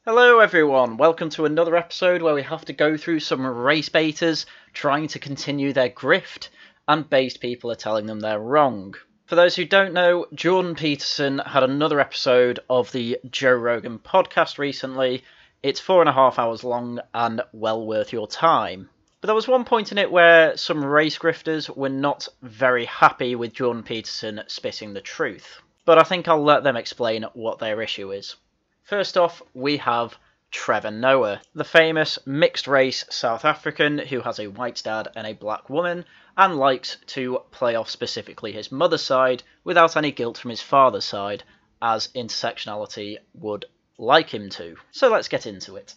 Hello everyone, welcome to another episode where we have to go through some race baiters trying to continue their grift, and based people are telling them they're wrong. For those who don't know, Jordan Peterson had another episode of the Joe Rogan podcast recently. It's 4.5 hours long and well worth your time. But there was one point in it where some race grifters were not very happy with Jordan Peterson spitting the truth. But I think I'll let them explain what their issue is. First off, we have Trevor Noah, the famous mixed-race South African who has a white dad and a black woman, and likes to play off specifically his mother's side without any guilt from his father's side, as intersectionality would like him to. So let's get into it.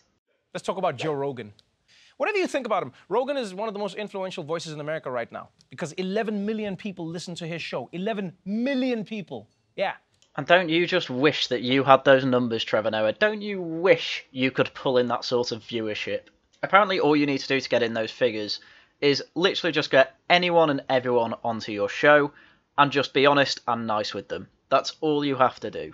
Let's talk about Joe Rogan. Whatever you think about him, Rogan is one of the most influential voices in America right now, because 11 million people listen to his show. 11 million people, yeah. And don't you just wish that you had those numbers, Trevor Noah? Don't you wish you could pull in that sort of viewership? Apparently all you need to do to get in those figures is literally just get anyone and everyone onto your show and just be honest and nice with them. That's all you have to do.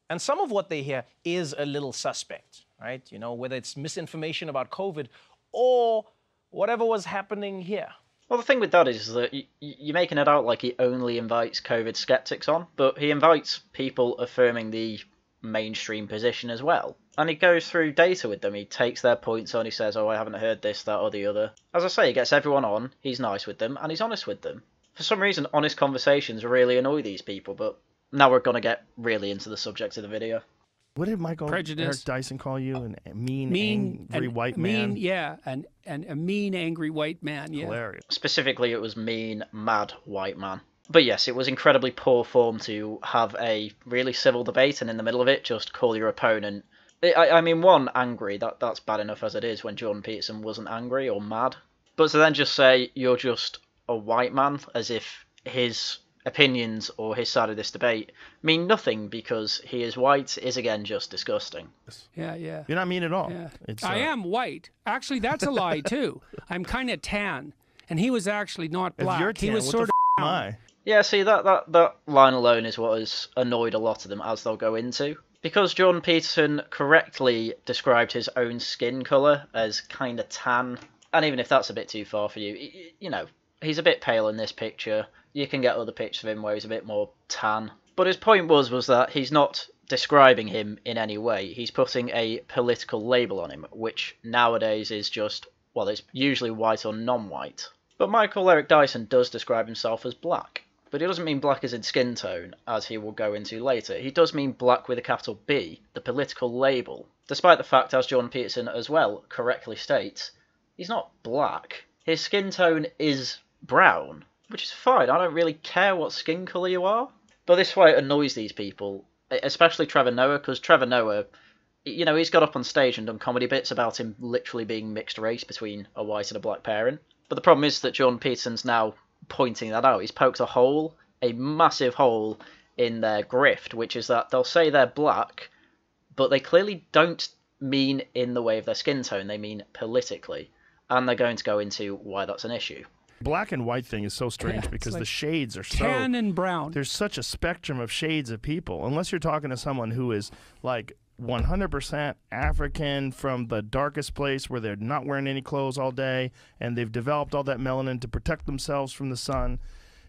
And some of what they hear is a little suspect, right? You know, whether it's misinformation about COVID or whatever was happening here. Well, the thing with that is that you're making it out like he only invites COVID skeptics on, but he invites people affirming the mainstream position as well. And he goes through data with them. He takes their points on, he says, oh, I haven't heard this, that, or the other. As I say, he gets everyone on, he's nice with them, and he's honest with them. For some reason, honest conversations really annoy these people, but now we're going to get really into the subject of the video. What did Eric Dyson call you? A mean, angry white man? And a mean, angry white man, yeah. Hilarious. Specifically, it was mean, mad white man. But yes, it was incredibly poor form to have a really civil debate and in the middle of it just call your opponent. I mean, one, angry, that's bad enough as it is when Jordan Peterson wasn't angry or mad. But to then just say you're just a white man as if his opinions or his side of this debate mean nothing because he is white is again just disgusting. Yeah. You're not mean at all. Yeah. I am white. Actually, that's a lie too. I'm kind of tan, and he was actually not black. If you're tan, he was what sort the of. am I? Yeah, see, that line alone is what has annoyed a lot of them, as they'll go into. Because Jordan Peterson correctly described his own skin colour as kind of tan, and even if that's a bit too far for you, you know, he's a bit pale in this picture. You can get other pictures of him where he's a bit more tan. But his point was that he's not describing him in any way. He's putting a political label on him, which nowadays is just, well, it's usually white or non-white. But Michael Eric Dyson does describe himself as black. But he doesn't mean black as in skin tone, as he will go into later. He does mean black with a capital B, the political label. Despite the fact, as Jordan Peterson as well correctly states, he's not black. His skin tone is brown, which is fine. I don't really care what skin colour you are. But this is why it annoys these people, especially Trevor Noah, because Trevor Noah, you know, he's got up on stage and done comedy bits about him literally being mixed race between a white and a black parent. But the problem is that Jordan Peterson's now pointing that out. He's poked a massive hole in their grift, which is that they'll say they're black, but they clearly don't mean in the way of their skin tone, they mean politically. And they're going to go into why that's an issue. Black and white thing is so strange because like the shades are so tan and brown. There's such a spectrum of shades of people. Unless you're talking to someone who is like 100% African from the darkest place where they're not wearing any clothes all day and they've developed all that melanin to protect themselves from the sun.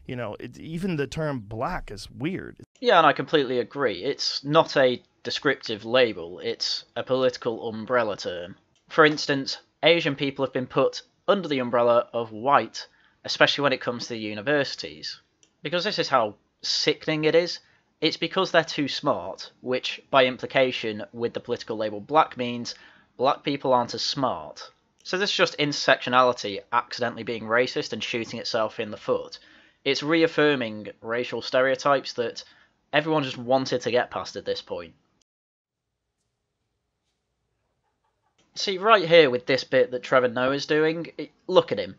You know, even the term black is weird. Yeah, and I completely agree. It's not a descriptive label. It's a political umbrella term. For instance, Asian people have been put under the umbrella of white, especially when it comes to the universities. Because this is how sickening it is. It's because they're too smart, which, by implication, with the political label black means black people aren't as smart. So this is just intersectionality accidentally being racist and shooting itself in the foot. It's reaffirming racial stereotypes that everyone just wanted to get past at this point. See, right here with this bit that Trevor Noah is doing, look at him.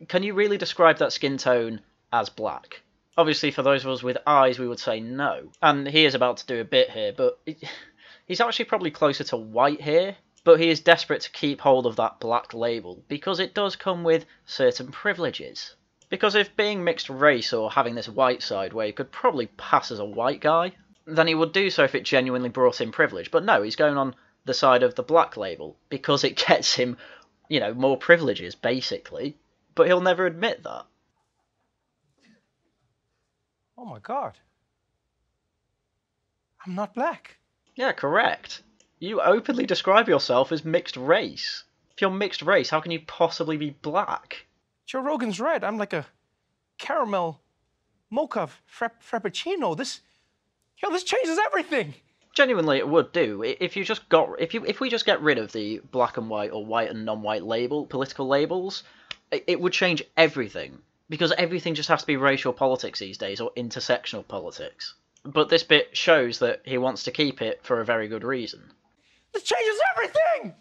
Can you really describe that skin tone as black? Obviously, for those of us with eyes, we would say no. And he is about to do a bit here, but he's actually probably closer to white here. But he is desperate to keep hold of that black label, because it does come with certain privileges. Because if being mixed race or having this white side where he could probably pass as a white guy, then he would do so if it genuinely brought him privilege. But no, he's going on the side of the black label because it gets him, more privileges, basically. But he'll never admit that. Oh my God. I'm not black. Yeah, correct. You openly describe yourself as mixed race. If you're mixed race, how can you possibly be black? Joe Rogan's right. I'm like a caramel mocha frappuccino. This changes everything. Genuinely, it would do. If we just get rid of the black and white or white and non-white political labels, it would change everything. Because everything just has to be racial politics these days, or intersectional politics. But this bit shows that he wants to keep it for a very good reason. This changes everything!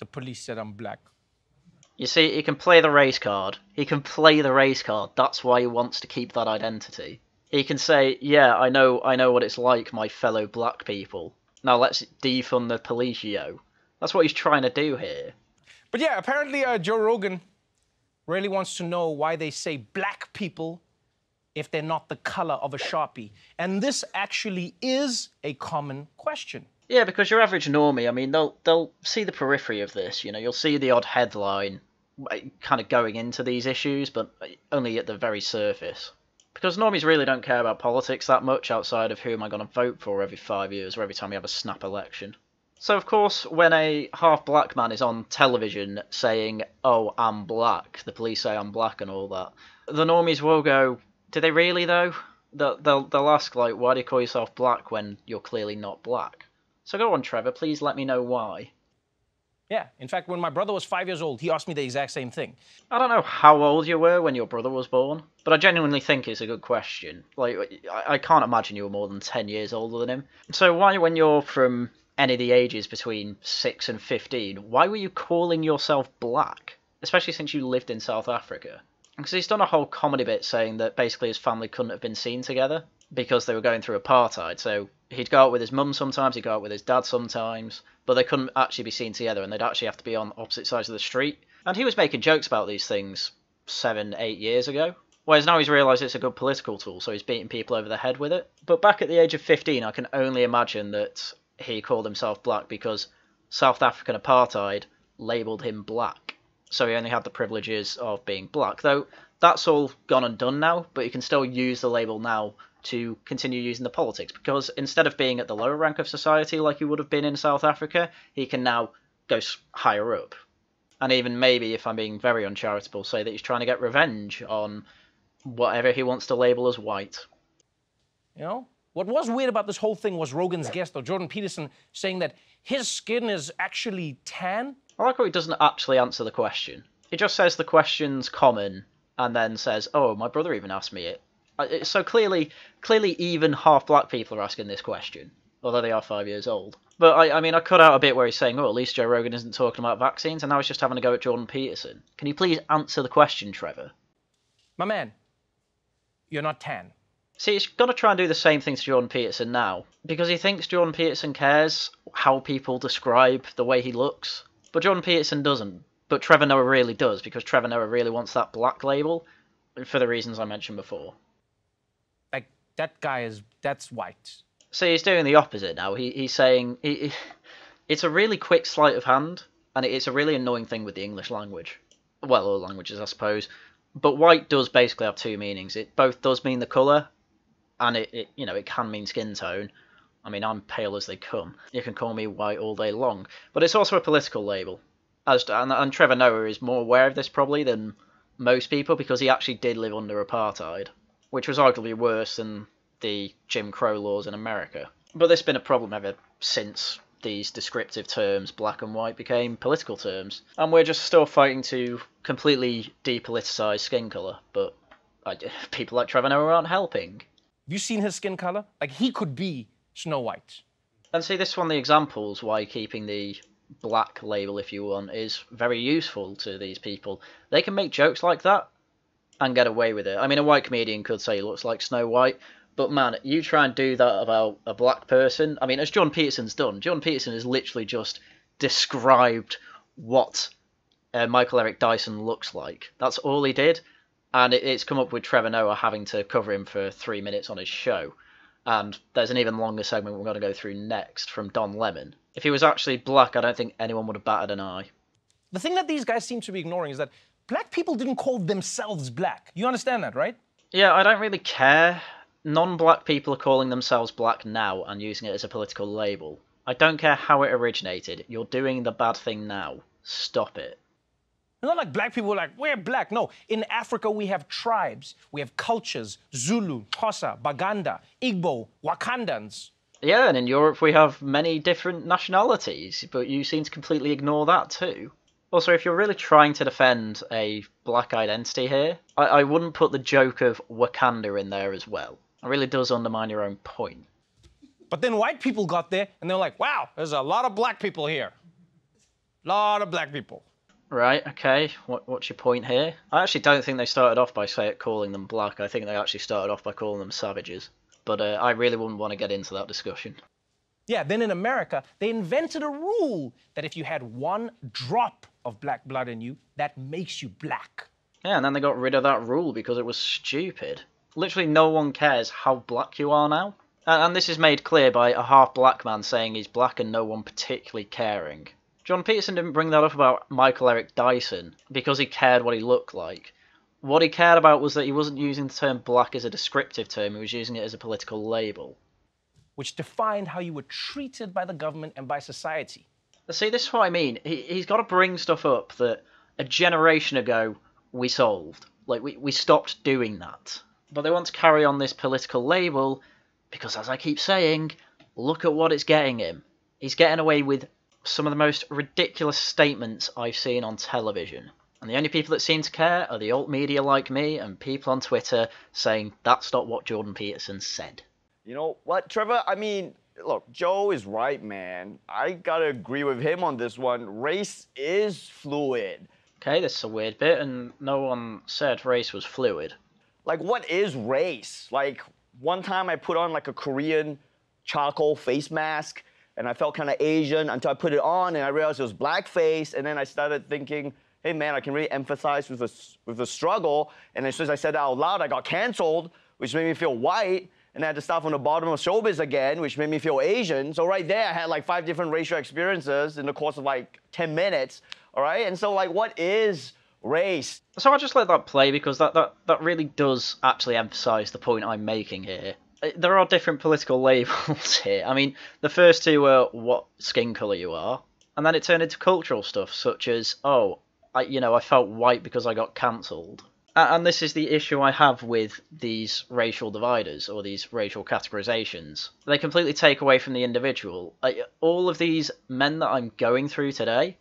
The police said I'm black. You see, he can play the race card. That's why he wants to keep that identity. He can say, yeah, I know what it's like, my fellow black people. Now let's defund the police, yo. That's what he's trying to do here. But yeah, apparently Joe Rogan really wants to know why they say black people if they're not the color of a Sharpie. And this actually is a common question. Yeah, because your average normie, I mean, they'll see the periphery of this. You'll see the odd headline kind of going into these issues, but only at the very surface. Because normies really don't care about politics that much outside of who am I going to vote for every 5 years or every time we have a snap election. So, of course, when a half-black man is on television saying, oh, I'm black, the police say I'm black and all that, the normies will go, do they really, though? They'll ask, like, why do you call yourself black when you're clearly not black? So go on, Trevor, please let me know why. Yeah, in fact, when my brother was 5 years old, he asked me the exact same thing. I don't know how old you were when your brother was born, but I genuinely think it's a good question. Like, I can't imagine you were more than 10 years older than him. So why, when you're from any of the ages between 6 and 15, why were you calling yourself black? Especially since you lived in South Africa. Because he's done a whole comedy bit saying that basically his family couldn't have been seen together because they were going through apartheid. So he'd go out with his mum sometimes, he'd go out with his dad sometimes, but they couldn't actually be seen together and they'd actually have to be on opposite sides of the street. And he was making jokes about these things 7, 8 years ago. Whereas now he's realised it's a good political tool, so he's beating people over the head with it. But back at the age of 15, I can only imagine that he called himself black because South African apartheid labelled him black. So he only had the privileges of being black. Though that's all gone and done now, but you can still use the label now to continue using the politics. Because instead of being at the lower rank of society like he would have been in South Africa, he can now go higher up. And even maybe, if I'm being very uncharitable, say that he's trying to get revenge on whatever he wants to label as white. You know? What was weird about this whole thing was Rogan's guest, or Jordan Peterson, saying that his skin is actually tan. I like how he doesn't actually answer the question. He just says the question's common, and then says, oh, my brother even asked me it. So clearly even half-black people are asking this question, although they are 5 years old. But, I mean, I cut out a bit where he's saying, oh, at least Joe Rogan isn't talking about vaccines, and now he's just having a go at Jordan Peterson. Can you please answer the question, Trevor? My man, you're not tan. See, he's going to try and do the same thing to Jordan Peterson now, because he thinks Jordan Peterson cares how people describe the way he looks. But Jordan Peterson doesn't. But Trevor Noah really does, because Trevor Noah really wants that black label, for the reasons I mentioned before. Like, that guy that's white. See, he's doing the opposite now. He's saying, it's a really quick sleight of hand, and it's a really annoying thing with the English language. Well, all languages, I suppose. But white does basically have two meanings. It both does mean the colour, and it can mean skin tone. I mean, I'm pale as they come. You can call me white all day long. But it's also a political label. And Trevor Noah is more aware of this probably than most people, because he actually did live under apartheid, which was arguably worse than the Jim Crow laws in America. But this has been a problem ever since these descriptive terms, black and white, became political terms. And we're just still fighting to completely depoliticise skin colour, but people like Trevor Noah aren't helping. Have you seen his skin colour? Like, he could be Snow White. And see, this is one of the examples why keeping the black label, if you want, is very useful to these people. They can make jokes like that and get away with it. I mean, a white comedian could say he looks like Snow White, but man, you try and do that about a black person. I mean, as Jordan Peterson's done, Jordan Peterson has literally just described what Michael Eric Dyson looks like. That's all he did. And it's come up with Trevor Noah having to cover him for 3 minutes on his show. And there's an even longer segment we're going to go through next from Don Lemon. If he was actually black, I don't think anyone would have batted an eye. The thing that these guys seem to be ignoring is that black people didn't call themselves black. You understand that, right? Yeah, I don't really care. Non-black people are calling themselves black now and using it as a political label. I don't care how it originated. You're doing the bad thing now. Stop it. It's not like black people are like, we're black. No, in Africa we have tribes, we have cultures, Zulu, Xhosa, Baganda, Igbo, Wakandans. Yeah, and in Europe we have many different nationalities, but you seem to completely ignore that too. Also, if you're really trying to defend a black identity here, I wouldn't put the joke of Wakanda in there as well. It really does undermine your own point. But then white people got there and they're like, wow, there's a lot of black people here. Lot of black people. Right, okay, what's your point here? I actually don't think they started off by calling them black. I think they actually started off by calling them savages. But I really wouldn't want to get into that discussion. Yeah, then in America, they invented a rule that if you had 1 drop of black blood in you, that makes you black. Yeah, and then they got rid of that rule because it was stupid. Literally no one cares how black you are now. And this is made clear by a half-black man saying he's black and no one particularly caring. John Peterson didn't bring that up about Michael Eric Dyson because he cared what he looked like. What he cared about was that he wasn't using the term black as a descriptive term, he was using it as a political label. Which defined how you were treated by the government and by society. See, this is what I mean. He's got to bring stuff up that a generation ago we solved. Like, we stopped doing that. But they want to carry on this political label because, as I keep saying, look at what it's getting him. He's getting away with some of the most ridiculous statements I've seen on television. And the only people that seem to care are the alt media like me and people on Twitter saying that's not what Jordan Peterson said. You know what, Trevor? I mean, look, Joe is right, man. I gotta agree with him on this one. Race is fluid. Okay, this is a weird bit, and no one said race was fluid. Like, what is race? Like, one time I put on like a Korean charcoal face mask, and I felt kind of Asian until I put it on, and I realized it was blackface, and then I started thinking, hey, man, I can really empathize with the struggle, and as soon as I said that out loud, I got canceled, which made me feel white, and I had to start from the bottom of showbiz again, which made me feel Asian. So right there, I had like 5 different racial experiences in the course of like 10 minutes, all right? And so like, what is race? So I just let that play because that really does actually emphasise the point I'm making here. There are different political labels here. I mean, the first two were what skin colour you are, and then it turned into cultural stuff such as, oh, I felt white because I got cancelled. And this is the issue I have with these racial dividers or these racial categorisations. They completely take away from the individual. All of these men that I'm going through today,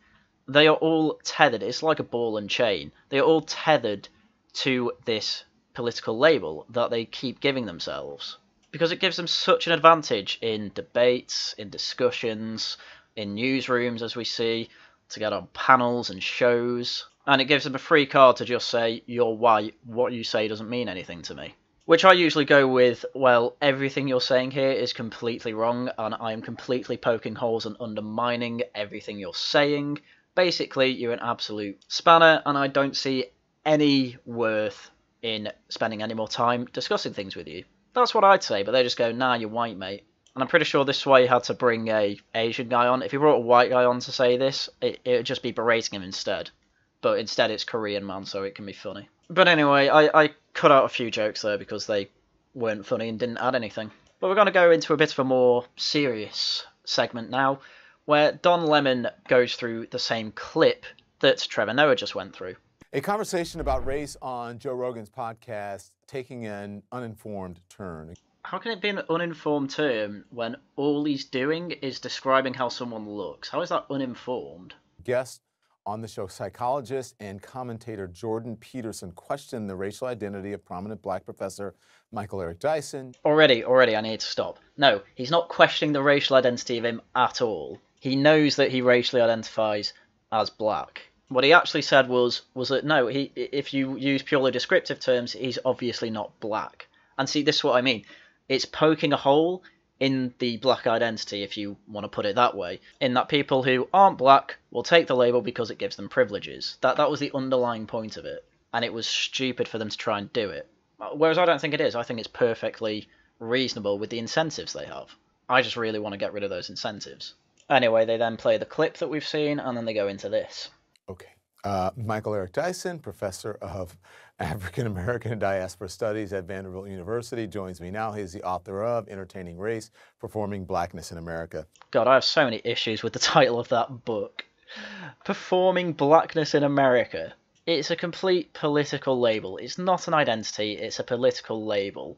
they are all tethered. It's like a ball and chain. They are all tethered to this political label that they keep giving themselves. Because it gives them such an advantage in debates, in discussions, in newsrooms, as we see, to get on panels and shows. And it gives them a free card to just say, you're white, what you say doesn't mean anything to me. Which I usually go with, well, everything you're saying here is completely wrong, and I am completely poking holes and undermining everything you're saying. Basically, you're an absolute spanner, and I don't see any worth in spending any more time discussing things with you. That's what I'd say, but they just go, nah, you're white, mate. And I'm pretty sure this is why you had to bring a Asian guy on. If you brought a white guy on to say this, it would just be berating him instead. But instead it's Korean man, so it can be funny. But anyway, I cut out a few jokes there because they weren't funny and didn't add anything. But we're going to go into a bit of a more serious segment now, where Don Lemon goes through the same clip that Trevor Noah just went through. A conversation about race on Joe Rogan's podcast taking an uninformed turn. How can it be an uninformed term when all he's doing is describing how someone looks? How is that uninformed? Guest on the show, psychologist and commentator Jordan Peterson questioned the racial identity of prominent black professor Michael Eric Dyson. Already, I need to stop. No, he's not questioning the racial identity of him at all. He knows that he racially identifies as black. What he actually said was that no, if you use purely descriptive terms, he's obviously not black. And see, this is what I mean. It's poking a hole in the black identity, if you want to put it that way, in that people who aren't black will take the label because it gives them privileges. That was the underlying point of it. and it was stupid for them to try and do it. Whereas I don't think it is. I think it's perfectly reasonable with the incentives they have. I just really want to get rid of those incentives. Anyway, they then play the clip that we've seen, and then they go into this. Okay. Michael Eric Dyson, professor of African American and Diaspora Studies at Vanderbilt University, joins me now. He's the author of Entertaining Race, Performing Blackness in America. God, I have so many issues with the title of that book. Performing Blackness in America. It's a complete political label. It's not an identity, it's a political label.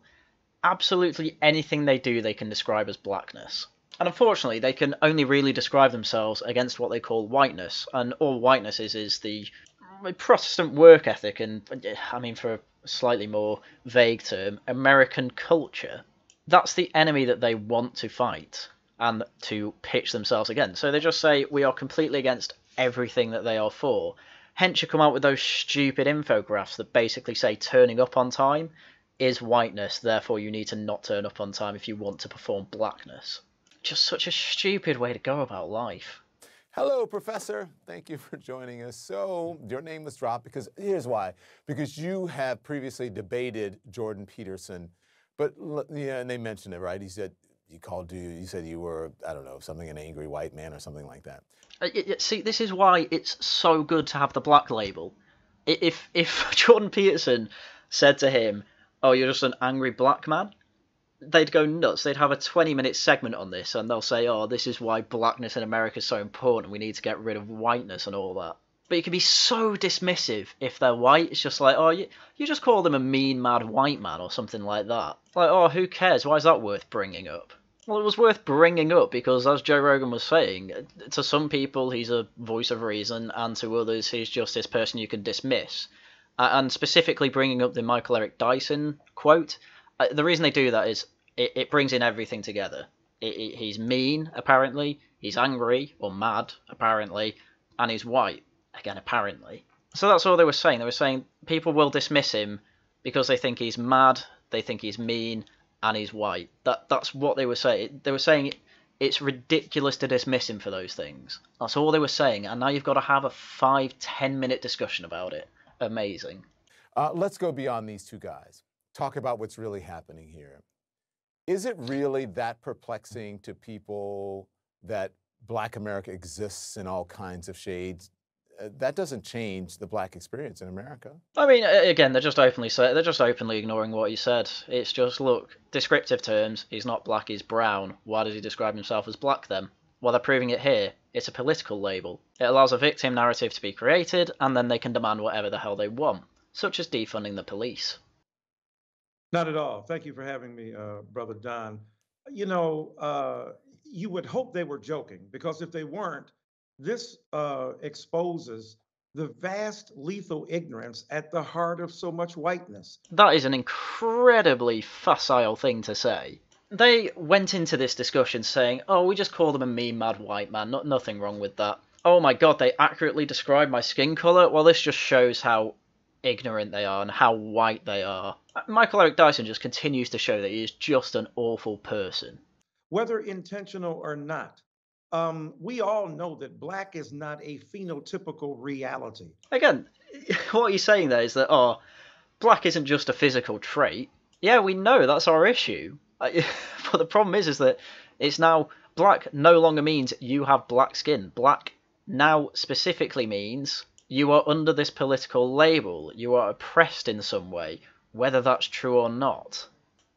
Absolutely anything they do, they can describe as blackness. And unfortunately, they can only really describe themselves against what they call whiteness. And all whiteness is the Protestant work ethic and, I mean, for a slightly more vague term, American culture. That's the enemy that they want to fight and to pitch themselves against. So they just say, we are completely against everything that they are for. Hence you come out with those stupid infographics that basically say turning up on time is whiteness, therefore you need to not turn up on time if you want to perform blackness. Just such a stupid way to go about life. Hello, Professor. Thank you for joining us. So, your name was dropped because, here's why. Because you have previously debated Jordan Peterson. But, yeah, and they mentioned it, right? He said, you said you were, I don't know, something, an angry white man or something like that. See, this is why it's so good to have the black label. If Jordan Peterson said to him, oh, you're just an angry black man, they'd go nuts. They'd have a 20-minute segment on this, and they'll say, oh, this is why blackness in America is so important. We need to get rid of whiteness and all that. But you can be so dismissive if they're white. It's just like, oh, you just call them a mean, mad white man or something like that. Like, oh, who cares? Why is that worth bringing up? Well, it was worth bringing up because, as Joe Rogan was saying, to some people he's a voice of reason, and to others he's just this person you can dismiss. And specifically bringing up the Michael Eric Dyson quote, the reason they do that is it brings in everything together. He's mean, apparently, he's angry, or mad, apparently, and he's white, again, apparently. So that's all they were saying. They were saying people will dismiss him because they think he's mad, they think he's mean, and he's white. That's what they were saying. They were saying it's ridiculous to dismiss him for those things. That's all they were saying, and now you've got to have a 5-10 minute discussion about it. Amazing. Let's go beyond these two guys. Talk about what's really happening here. Is it really that perplexing to people that Black America exists in all kinds of shades? That doesn't change the Black experience in America. I mean, again, they're just openly ignoring what he said. It's just, look, descriptive terms. He's not black, he's brown. Why does he describe himself as black then? Well, they're proving it here. It's a political label. It allows a victim narrative to be created, and then they can demand whatever the hell they want, such as defunding the police. Not at all. Thank you for having me, Brother Don. You know, you would hope they were joking, because if they weren't, this exposes the vast lethal ignorance at the heart of so much whiteness. That is an incredibly facile thing to say. They went into this discussion saying, oh, we just call them a mean, mad white man. Nothing wrong with that. Oh my God, they accurately describe my skin colour? Well, this just shows how ignorant they are and how white they are. Michael Eric Dyson just continues to show that he is just an awful person. Whether intentional or not, we all know that black is not a phenotypical reality. Again, what he's saying there is that, oh, black isn't just a physical trait. Yeah, we know, that's our issue. But the problem is that it's now, black no longer means you have black skin. Black now specifically means you are under this political label. You are oppressed in some way, whether that's true or not.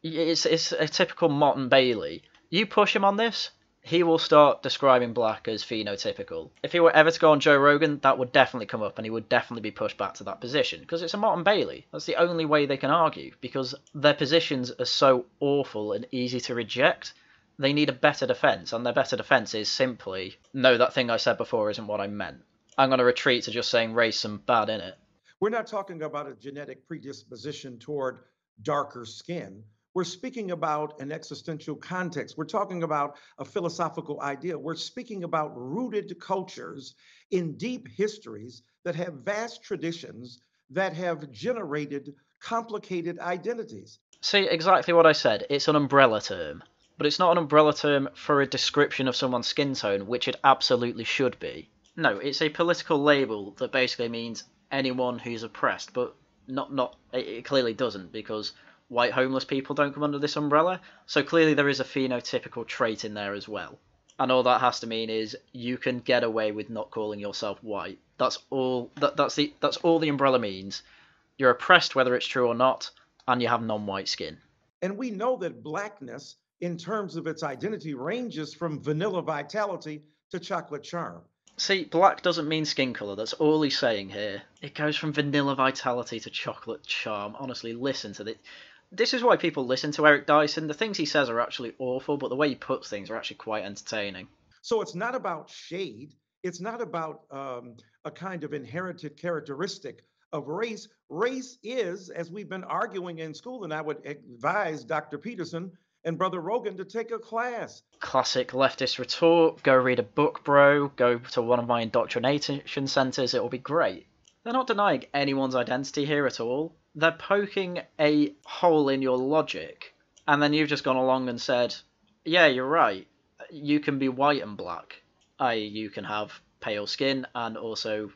It's a typical Mott and Bailey. You push him on this, he will start describing black as phenotypical. If he were ever to go on Joe Rogan, that would definitely come up and he would definitely be pushed back to that position. Because it's a Mott and Bailey. That's the only way they can argue. Because their positions are so awful and easy to reject, they need a better defence. And their better defence is simply, no, that thing I said before isn't what I meant. I'm going to retreat to just saying race and bad in it. We're not talking about a genetic predisposition toward darker skin. We're speaking about an existential context. We're talking about a philosophical idea. We're speaking about rooted cultures in deep histories that have vast traditions that have generated complicated identities. See, exactly what I said. It's an umbrella term. But it's not an umbrella term for a description of someone's skin tone, which it absolutely should be. No, it's a political label that basically means anyone who's oppressed. But It clearly doesn't, because white homeless people don't come under this umbrella. So clearly there is a phenotypical trait in there as well. And all that has to mean is you can get away with not calling yourself white. That's all. That's all the umbrella means. You're oppressed whether it's true or not, and you have non-white skin. And we know that blackness, in terms of its identity, ranges from vanilla vitality to chocolate charm. See, black doesn't mean skin colour, that's all he's saying here. It goes from vanilla vitality to chocolate charm. Honestly, listen to this. This is why people listen to Eric Dyson. The things he says are actually awful, but the way he puts things are actually quite entertaining. So it's not about shade. It's not about a kind of inherited characteristic of race. Race is, as we've been arguing in school, and I would advise Dr. Peterson and Brother Rogan to take a class. Classic leftist retort. Go read a book, bro. Go to one of my indoctrination centres. It will be great. They're not denying anyone's identity here at all. They're poking a hole in your logic. And then you've just gone along and said, yeah, you're right. You can be white and black. I.e., you can have pale skin and also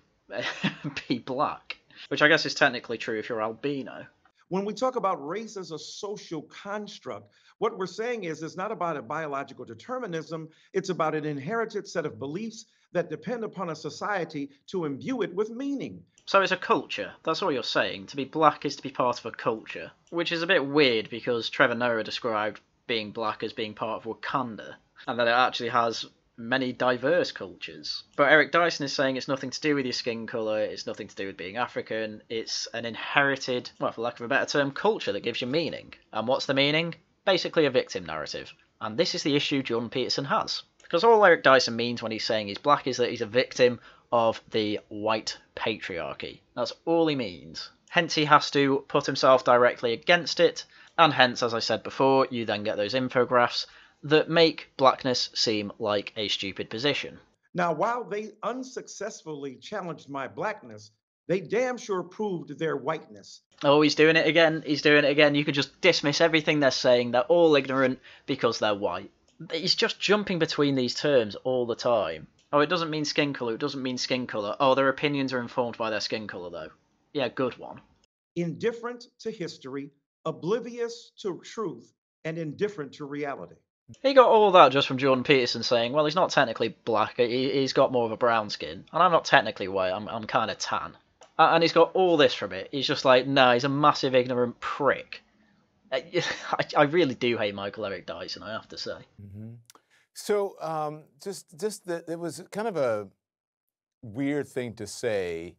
be black. Which I guess is technically true if you're albino. When we talk about race as a social construct, what we're saying is it's not about a biological determinism. It's about an inherited set of beliefs that depend upon a society to imbue it with meaning. So it's a culture. That's all you're saying. To be black is to be part of a culture. Which is a bit weird because Trevor Noah described being black as being part of Wakanda. And that it actually has many diverse cultures. But Eric Dyson is saying it's nothing to do with your skin colour, it's nothing to do with being African, it's an inherited, well, for lack of a better term, culture that gives you meaning. And what's the meaning? Basically a victim narrative. And this is the issue Jordan Peterson has. Because all Eric Dyson means when he's saying he's black is that he's a victim of the white patriarchy. That's all he means. Hence he has to put himself directly against it, and hence, as I said before, you then get those infographics that make blackness seem like a stupid position. Now, while they unsuccessfully challenged my blackness, they damn sure proved their whiteness. Oh, he's doing it again. He's doing it again. You could just dismiss everything they're saying. They're all ignorant because they're white. He's just jumping between these terms all the time. Oh, it doesn't mean skin colour. It doesn't mean skin colour. Oh, their opinions are informed by their skin colour, though. Yeah, good one. Indifferent to history, oblivious to truth, and indifferent to reality. He got all that just from Jordan Peterson saying, well, he's not technically black, he's got more of a brown skin. And I'm not technically white, I'm kind of tan. And he's got all this from it. He's just like, no, he's a massive ignorant prick. I really do hate Michael Eric Dyson, I have to say. Mm-hmm. So just that it was kind of a weird thing to say,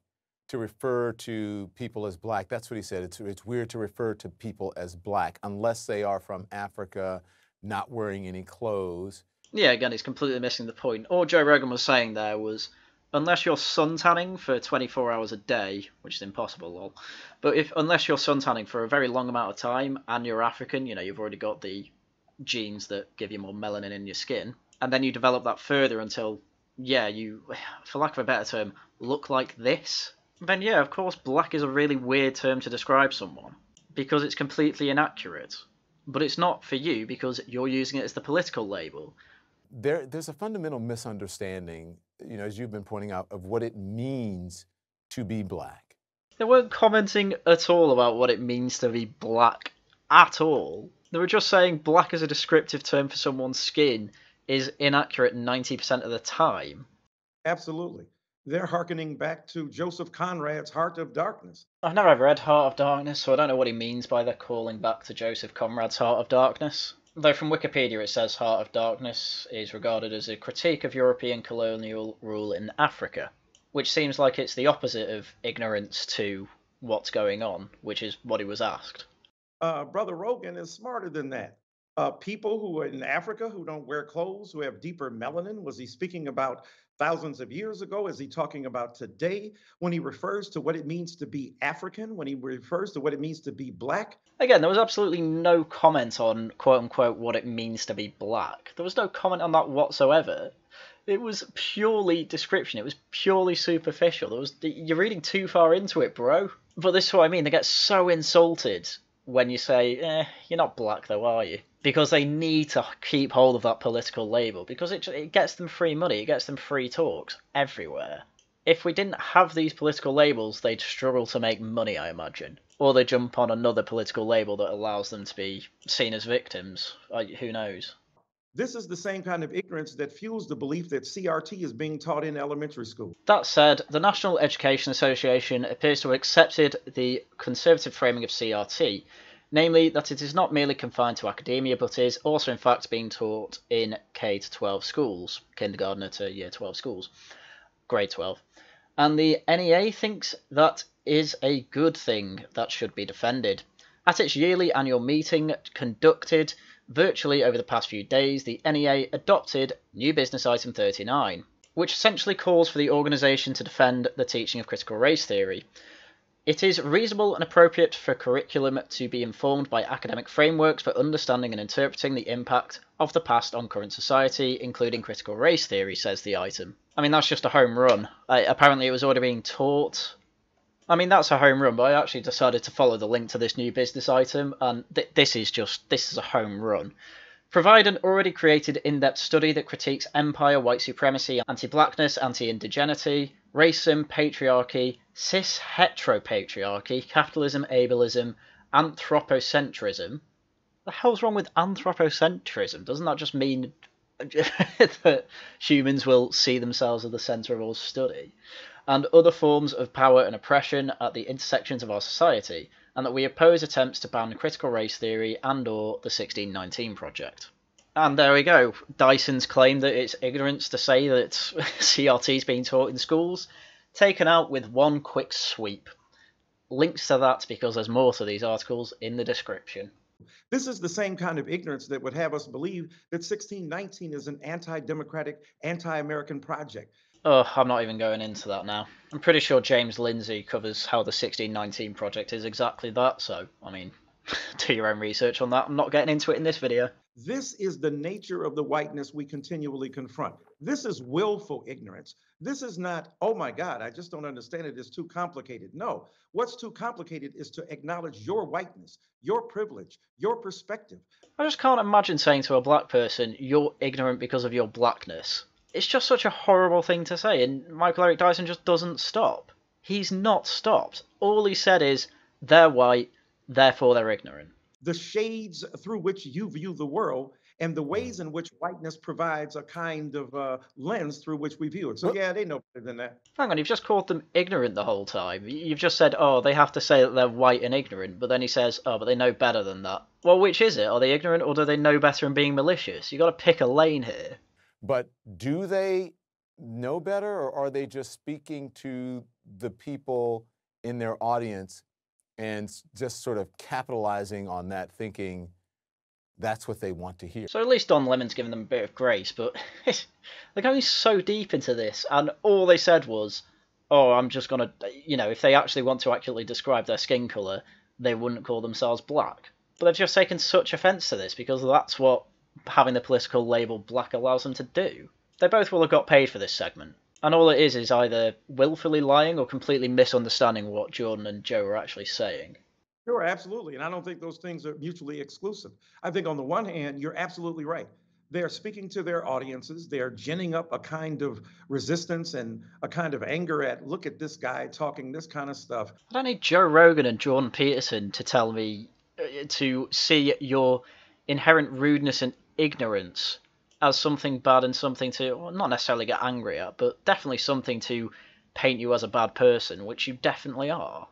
to refer to people as black. That's what he said. It's weird to refer to people as black unless they are from Africa, not wearing any clothes. Yeah, again, he's completely missing the point. All Joe Rogan was saying there was, unless you're suntanning for 24 hours a day, which is impossible, lol, but unless you're suntanning for a very long amount of time and you're African, you know, you've already got the genes that give you more melanin in your skin, and then you develop that further until, yeah, you, for lack of a better term, look like this, then yeah, of course, black is a really weird term to describe someone, because it's completely inaccurate. But it's not for you because you're using it as the political label. There's a fundamental misunderstanding, you know, as you've been pointing out, of what it means to be black. They weren't commenting at all about what it means to be black at all. They were just saying black as a descriptive term for someone's skin is inaccurate 90% of the time. Absolutely. They're hearkening back to Joseph Conrad's Heart of Darkness. I've never read Heart of Darkness, so I don't know what he means by the calling back to Joseph Conrad's Heart of Darkness. Though from Wikipedia it says Heart of Darkness is regarded as a critique of European colonial rule in Africa, which seems like it's the opposite of ignorance to what's going on, which is what he was asked. Brother Rogan is smarter than that. People who are in Africa who don't wear clothes, who have deeper melanin, was he speaking about thousands of years ago? Is he talking about today when he refers to what it means to be African, when he refers to what it means to be black? Again, there was absolutely no comment on, quote-unquote, what it means to be black. There was no comment on that whatsoever. It was purely description. It was purely superficial. You're reading too far into it, bro. But this is what I mean. They get so insulted when you say, you're not black though, are you? Because they need to keep hold of that political label, because it gets them free money, it gets them free talks everywhere. If we didn't have these political labels, they'd struggle to make money, I imagine. Or they jump on another political label that allows them to be seen as victims. Who knows? This is the same kind of ignorance that fuels the belief that CRT is being taught in elementary school. That said, the National Education Association appears to have accepted the conservative framing of CRT, namely that it is not merely confined to academia, but is also in fact being taught in K-12 schools, kindergarten to year 12 schools, grade 12. And the NEA thinks that is a good thing that should be defended. At its yearly annual meeting conducted virtually over the past few days, the NEA adopted New Business Item 39, which essentially calls for the organisation to defend the teaching of critical race theory. It is reasonable and appropriate for curriculum to be informed by academic frameworks for understanding and interpreting the impact of the past on current society, including critical race theory, says the item. I mean, that's just a home run. Apparently it was already being taught. I mean, that's a home run, but I actually decided to follow the link to this new business item, and this is a home run. Provide an already created in-depth study that critiques empire, white supremacy, anti-blackness, anti-indigeneity, racism, patriarchy, cis-heteropatriarchy, capitalism, ableism, anthropocentrism. The hell's wrong with anthropocentrism? Doesn't that just mean that humans will see themselves at the centre of all study? And other forms of power and oppression at the intersections of our society, and that we oppose attempts to ban critical race theory and/or the 1619 Project. And there we go. Dyson's claim that it's ignorance to say that CRT is being taught in schools, taken out with one quick sweep. Links to that, because there's more to these articles, in the description. This is the same kind of ignorance that would have us believe that 1619 is an anti-democratic, anti-American project. Oh, I'm not even going into that now. I'm pretty sure James Lindsay covers how the 1619 Project is exactly that, so, I mean, do your own research on that. I'm not getting into it in this video. This is the nature of the whiteness we continually confront. This is willful ignorance. This is not, oh my God, I just don't understand it, it's too complicated. No, what's too complicated is to acknowledge your whiteness, your privilege, your perspective. I just can't imagine saying to a black person, you're ignorant because of your blackness. It's just such a horrible thing to say, and Michael Eric Dyson just doesn't stop. He's not stopped. All he said is, they're white, therefore they're ignorant. The shades through which you view the world and the ways in which whiteness provides a kind of lens through which we view it. So yeah, they know better than that. Hang on, you've just called them ignorant the whole time. You've just said, oh, they have to say that they're white and ignorant, but then he says, oh, but they know better than that. Well, which is it? Are they ignorant or do they know better and being malicious? You've got to pick a lane here. But do they know better, or are they just speaking to the people in their audience and just sort of capitalizing on that, thinking that's what they want to hear? So at least Don Lemon's giving them a bit of grace, but they're going so deep into this, and all they said was, oh, I'm just going to, if they actually want to accurately describe their skin colour, they wouldn't call themselves black. But they've just taken such offence to this, because that's what having the political label black allows them to do. They both will have got paid for this segment. And all it is either willfully lying or completely misunderstanding what Jordan and Joe are actually saying. Sure, absolutely. And I don't think those things are mutually exclusive. I think on the one hand, you're absolutely right. They're speaking to their audiences. They're ginning up a kind of resistance and a kind of anger at, look at this guy talking this kind of stuff. I don't need Joe Rogan and Jordan Peterson to tell me to see your inherent rudeness and ignorance as something bad and something to, well, not necessarily get angry at, but definitely something to paint you as a bad person, which you definitely are.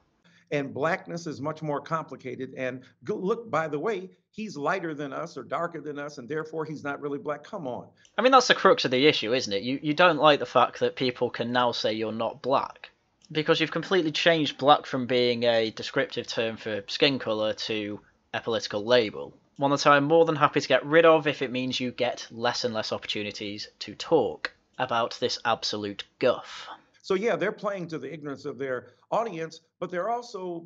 And blackness is much more complicated. And look, by the way, he's lighter than us or darker than us, and therefore he's not really black. Come on. I mean, that's the crux of the issue, isn't it? You don't like the fact that people can now say you're not black, because you've completely changed black from being a descriptive term for skin colour to a political label. One that I'm more than happy to get rid of if it means you get less and less opportunities to talk about this absolute guff. So yeah, they're playing to the ignorance of their audience, but they're also,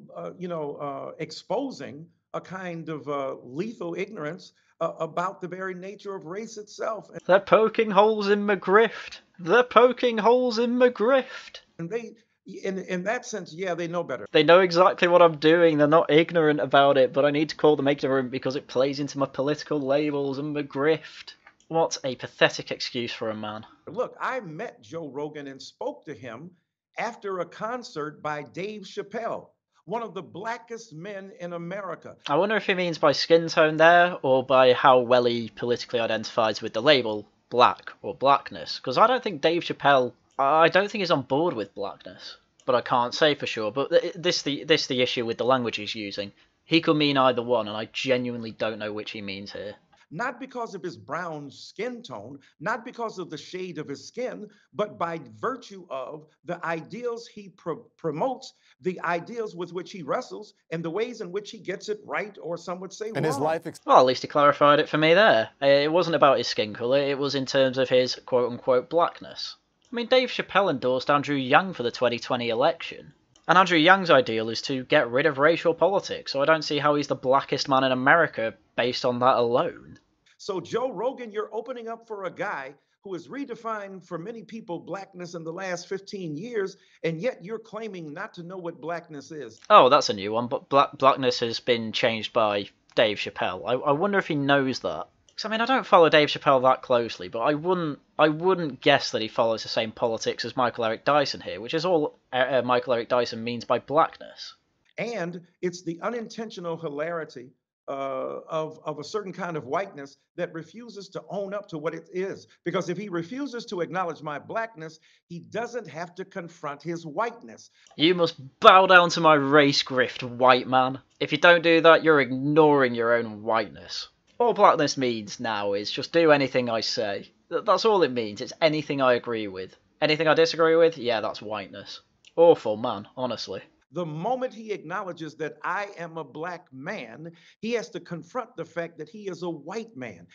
exposing a kind of lethal ignorance about the very nature of race itself. They're poking holes in my grift. They're poking holes in my grift. And they, in that sense, yeah, they know better. They know exactly what I'm doing. They're not ignorant about it, but I need to call them ignorant because it plays into my political labels and my grift. What a pathetic excuse for a man. Look, I met Joe Rogan and spoke to him, after a concert by Dave Chappelle, one of the blackest men in America. I wonder if he means by skin tone there, or by how well he politically identifies with the label black or blackness. Because I don't think Dave Chappelle, I don't think he's on board with blackness. But I can't say for sure. But this the issue with the language he's using. He could mean either one, and I genuinely don't know which he means here. Not because of his brown skin tone, not because of the shade of his skin, but by virtue of the ideals he promotes, the ideals with which he wrestles, and the ways in which he gets it right, or some would say And wrong. his life Well, at least he clarified it for me there. It wasn't about his skin colour, it was in terms of his quote-unquote blackness. I mean, Dave Chappelle endorsed Andrew Yang for the 2020 election. And Andrew Yang's ideal is to get rid of racial politics, so I don't see how he's the blackest man in America based on that alone. So, Joe Rogan, you're opening up for a guy who has redefined for many people blackness in the last 15 years, and yet you're claiming not to know what blackness is. Oh, that's a new one, but blackness has been changed by Dave Chappelle. I wonder if he knows that. Because, I mean, I don't follow Dave Chappelle that closely, but I wouldn't guess that he follows the same politics as Michael Eric Dyson here, which is all Michael Eric Dyson means by blackness. And it's the unintentional hilarity of a certain kind of whiteness that refuses to own up to what it is. Because if he refuses to acknowledge my blackness, he doesn't have to confront his whiteness. You must bow down to my race grift, white man. If you don't do that, you're ignoring your own whiteness. All blackness means now is just do anything I say. That's all it means. It's anything I agree with. Anything I disagree with, yeah, that's whiteness. Awful man, honestly. The moment he acknowledges that I am a black man, he has to confront the fact that he is a white man.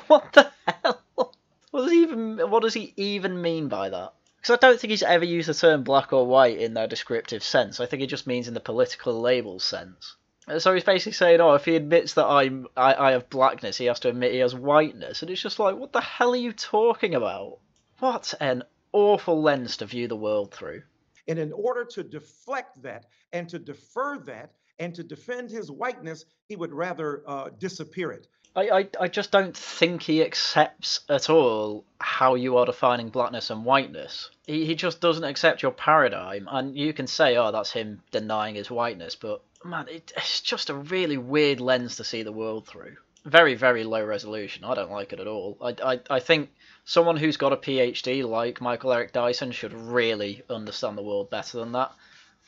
What the hell? What does he even mean by that? Because I don't think he's ever used the term black or white in their descriptive sense. I think it just means in the political label sense. So he's basically saying, oh, if he admits that I have blackness, he has to admit he has whiteness. And it's just like, what the hell are you talking about? What an awful lens to view the world through. And in order to deflect that and to defer that and to defend his whiteness, he would rather disappear it. I just don't think he accepts at all how you are defining blackness and whiteness. He just doesn't accept your paradigm. And you can say, oh, that's him denying his whiteness. But, man, it's just a really weird lens to see the world through. Very, very low resolution. I don't like it at all. I think someone who's got a PhD like Michael Eric Dyson should really understand the world better than that.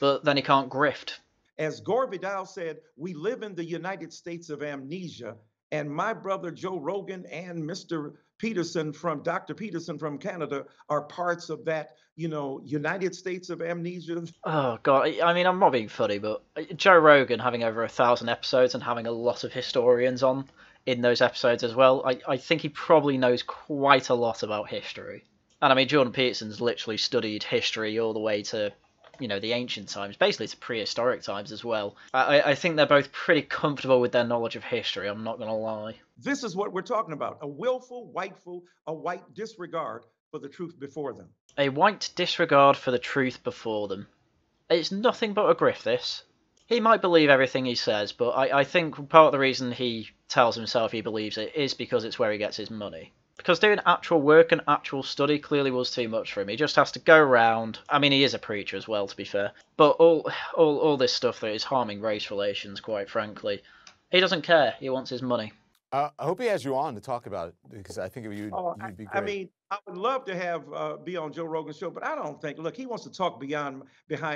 But then he can't grift. As Gore Vidal said, we live in the United States of amnesia. And my brother Joe Rogan and Mr. Peterson from Dr. Peterson from Canada are parts of that, United States of amnesia. Oh, God. I mean, I'm not being funny, but Joe Rogan having over 1,000 episodes and having a lot of historians on in those episodes as well, I think he probably knows quite a lot about history. And I mean, Jordan Peterson's literally studied history all the way to, the ancient times, basically to prehistoric times as well. I think they're both pretty comfortable with their knowledge of history, I'm not going to lie. This is what we're talking about. A willful, a white disregard for the truth before them. A white disregard for the truth before them. It's nothing but a grift, this. He might believe everything he says, but I think part of the reason he tells himself he believes it is because it's where he gets his money. Because doing actual work and actual study clearly was too much for him. He just has to go around. I mean, he is a preacher as well, to be fair. But all this stuff that is harming race relations, quite frankly, he doesn't care. He wants his money. I hope he has you on to talk about it, because I think you'd be great. I mean, I would love to have be on Joe Rogan's show, but I don't think. Look, he wants to talk behind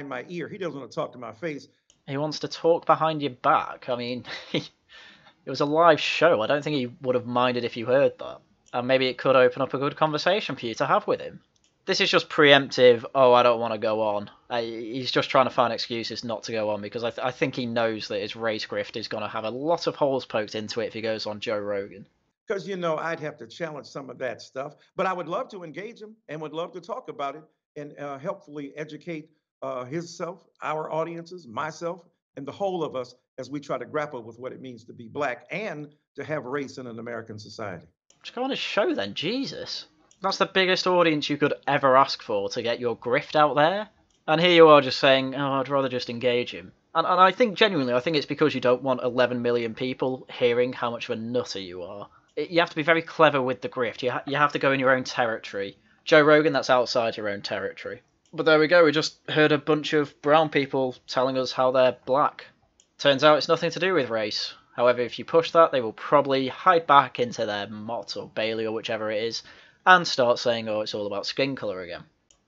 my ear. He doesn't want to talk to my face. He wants to talk behind your back. I mean, it was a live show. I don't think he would have minded if you heard that. And maybe it could open up a good conversation for you to have with him. This is just preemptive, oh, I don't want to go on. He's just trying to find excuses not to go on, because I think he knows that his race grift is going to have a lot of holes poked into it if he goes on Joe Rogan. Because, I'd have to challenge some of that stuff. But I would love to engage him and would love to talk about it and helpfully educate himself, our audiences, myself, and the whole of us as we try to grapple with what it means to be black and to have race in an American society. Just go on his show then, Jesus. That's the biggest audience you could ever ask for to get your grift out there. And here you are just saying, oh, I'd rather just engage him. And I think genuinely, I think it's because you don't want 11 million people hearing how much of a nutter you are. You have to be very clever with the grift. You have to go in your own territory. Joe Rogan, that's outside your own territory. But there we go, we just heard a bunch of brown people telling us how they're black. Turns out it's nothing to do with race. However, if you push that, they will probably hide back into their Mott or Bailey or whichever it is, and start saying, oh, it's all about skin colour again.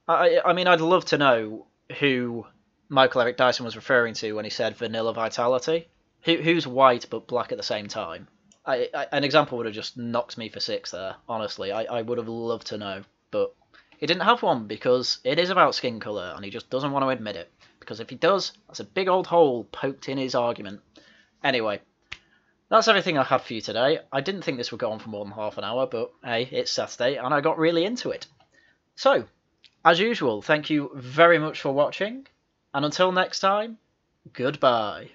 I mean, I'd love to know who Michael Eric Dyson was referring to when he said vanilla vitality. Who's white but black at the same time? An example would have just knocked me for 6 there, honestly. I would have loved to know, but he didn't have one because it is about skin colour, and he just doesn't want to admit it. Because if he does, that's a big old hole poked in his argument. Anyway, that's everything I had for you today. I didn't think this would go on for more than half an hour, but hey, it's Saturday, and I got really into it. So, as usual, thank you very much for watching, and until next time, goodbye.